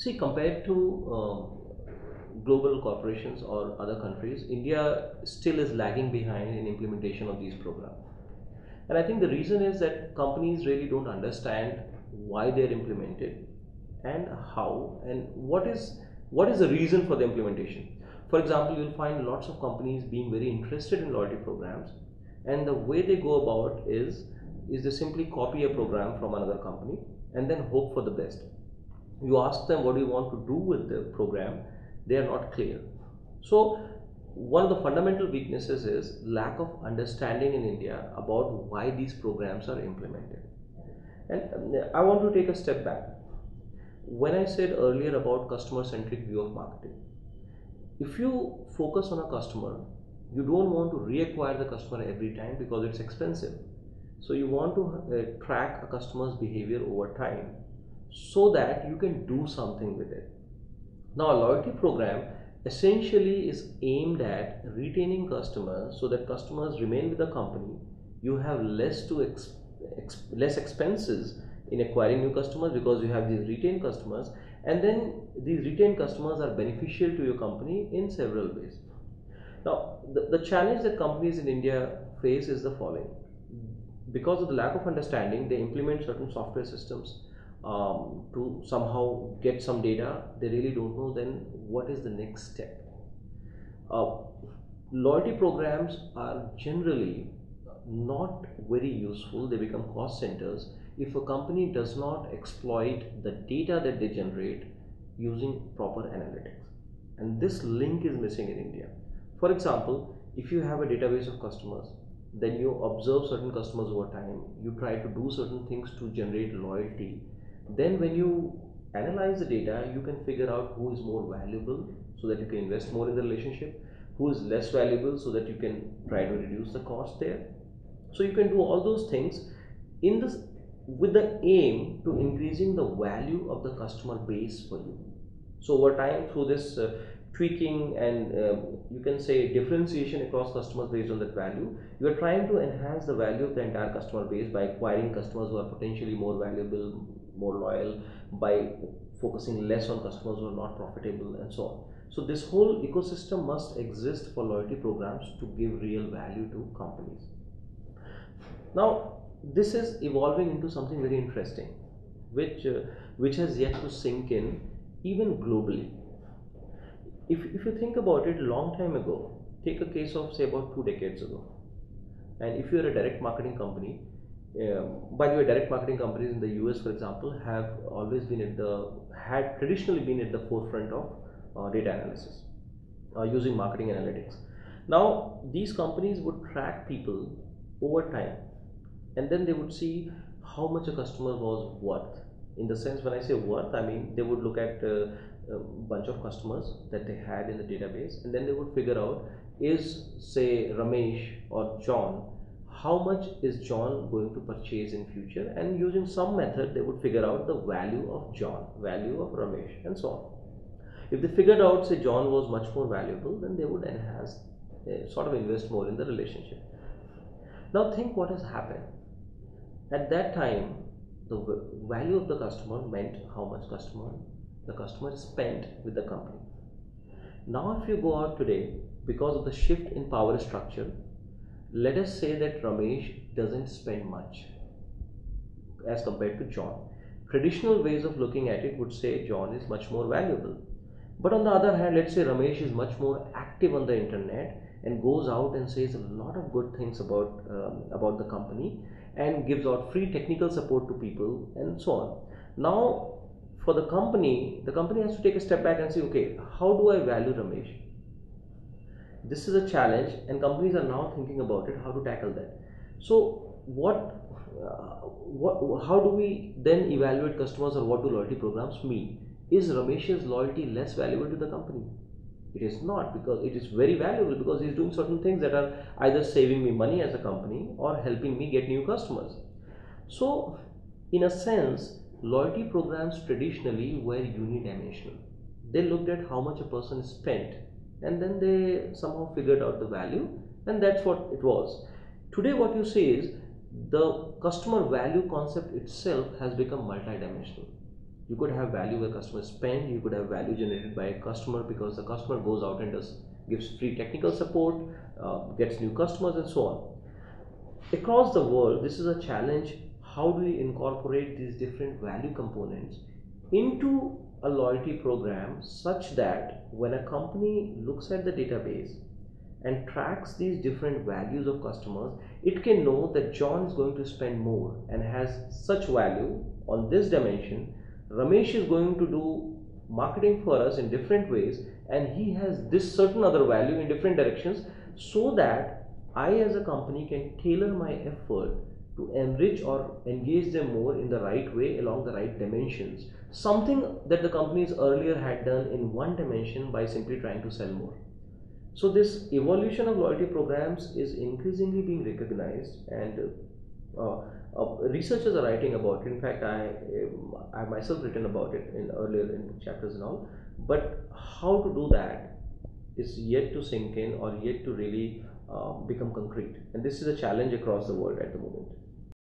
See, compared to global corporations or other countries, India still is lagging behind in implementation of these programs. And I think the reason is that companies really don't understand why they're implemented and how and what is the reason for the implementation. For example, you'll find lots of companies being very interested in loyalty programs, and the way they go about is they simply copy a program from another company and then hope for the best. You ask them what do you want to do with the program, they are not clear. So one of the fundamental weaknesses is lack of understanding in India about why these programs are implemented. And I want to take a step back. When I said earlier about customer centric view of marketing, if you focus on a customer, you don't want to reacquire the customer every time because it's expensive. So you want to track a customer's behavior over time so that you can do something with it. Now, a loyalty program essentially is aimed at retaining customers so that customers remain with the company. You have less expenses in acquiring new customers because you have these retained customers, and then these retained customers are beneficial to your company in several ways. Now, the challenge that companies in India face is the following. Because of the lack of understanding, they implement certain software systems to somehow get some data. They really don't know then what is the next step. Uh, Loyalty programs are generally not very useful. They become cost centers if a company does not exploit the data that they generate using proper analytics. And this link is missing in India. For example, if you have a database of customers, then you observe certain customers over time, you try to do certain things to generate loyalty. Then when you analyze the data, you can figure out who is more valuable so that you can invest more in the relationship, who is less valuable so that you can try to reduce the cost there. So you can do all those things in this with the aim to increasing the value of the customer base for you. So over time, through this tweaking and you can say differentiation across customers based on that value, you are trying to enhance the value of the entire customer base by acquiring customers who are potentially more valuable, more loyal, by focusing less on customers who are not profitable, and so on. So this whole ecosystem must exist for loyalty programs to give real value to companies. Now, this is evolving into something very interesting, which has yet to sink in even globally. If you think about it, a long time ago, take a case of say about 2 decades ago, and if you're a direct marketing company, by the way, direct marketing companies in the US, for example, have always been had traditionally been at the forefront of data analysis using marketing analytics. Now, these companies would track people over time, and then they would see how much a customer was worth. In the sense, when I say worth, I mean they would look at a bunch of customers that they had in the database, and then they would figure out, is say Ramesh or John, how much is John going to purchase in future, and using some method they would figure out the value of John, value of Ramesh, and so on. If they figured out say John was much more valuable, then they would enhance, sort of invest more in the relationship. Now think what has happened. At that time, the value of the customer meant how much the customer spent with the company. Now if you go out today, because of the shift in power structure, let us say that Ramesh doesn't spend much as compared to John. Traditional ways of looking at it would say John is much more valuable. But on the other hand, let's say Ramesh is much more active on the internet and goes out and says a lot of good things about the company and gives out free technical support to people and so on. Now, for the company has to take a step back and say, okay, how do I value Ramesh? This is a challenge, and companies are now thinking about it, how to tackle that. So, how do we then evaluate customers, or what do loyalty programs mean? Is Ramesh's loyalty less valuable to the company? It is not, because it is very valuable because he is doing certain things that are either saving me money as a company or helping me get new customers. So, in a sense, loyalty programs traditionally were unidimensional. They looked at how much a person spent, and then they somehow figured out the value, and that's what it was. Today what you see is the customer value concept itself has become multidimensional. You could have value where customers spend, you could have value generated by a customer because the customer goes out and gives free technical support, gets new customers and so on. Across the world, this is a challenge. How do we incorporate these different value components into a loyalty program such that when a company looks at the database and tracks these different values of customers, it can know that John is going to spend more and has such value on this dimension. Ramesh is going to do marketing for us in different ways and he has this certain other value in different directions, so that I as a company can tailor my effort to enrich or engage them more in the right way along the right dimensions. Something that the companies earlier had done in one dimension by simply trying to sell more. So this evolution of loyalty programs is increasingly being recognized, and researchers are writing about it. In fact, I myself written about it in earlier in chapters and all. But how to do that is yet to sink in or yet to really become concrete, and this is a challenge across the world at the moment.